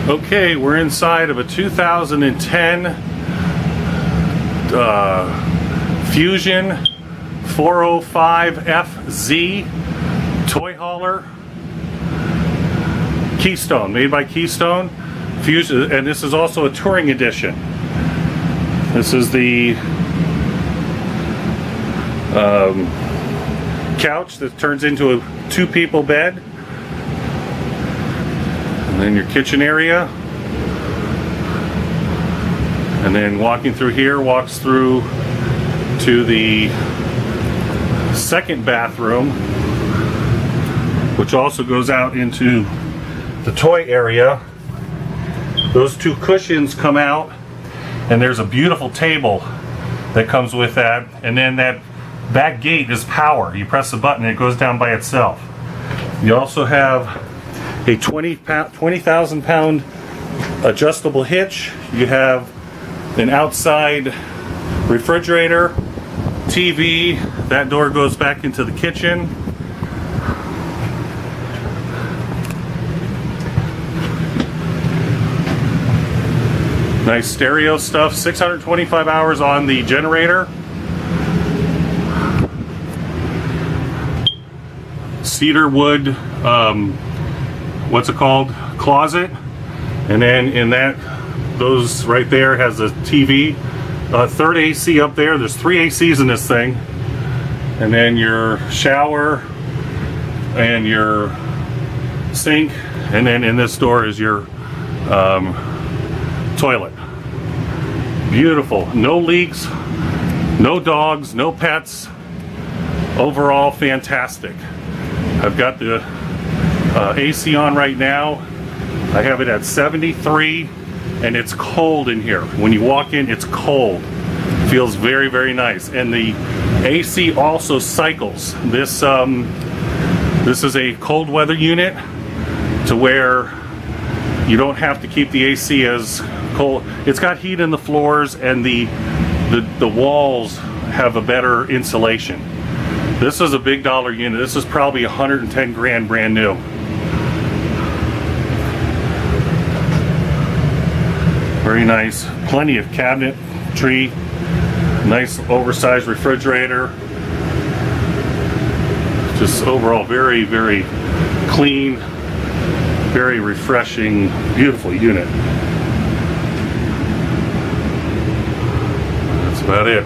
Okay, we're inside of a 2010 Fuzion 405FZ toy hauler. Keystone, made by Keystone. Fuzion, and this is also a touring edition. This is the couch that turns into a two-people bed. And then your kitchen area. And then walking through here walks through to the second bathroom, which also goes out into the toy area. Those two cushions come out, and there's a beautiful table that comes with that. And then that back gate is power. You press the button, it goes down by itself. You also have a 20,000 pound adjustable hitch. You have an outside refrigerator, TV. That door goes back into the kitchen. Nice stereo stuff. 625 hours on the generator. Cedar wood, what's it called? Closet. And then in that, those right there has a TV. Third AC up there. There's 3 ACs in this thing. And then your shower and your sink. And then in this door is your toilet. Beautiful. No leaks, no dogs, no pets. Overall, fantastic. I've got the AC on right now. I have it at 73, and it's cold in here. When you walk in, it's cold. Feels very, very nice. And the AC also cycles. This is a cold weather unit to where you don't have to keep the AC as cold. It's got heat in the floors, and the walls have a better insulation. This is a big dollar unit. This is probably 110 grand brand new. Very nice. Plenty of cabinetry. Nice oversized refrigerator. Just overall very, very clean, very refreshing, beautiful unit. That's about it.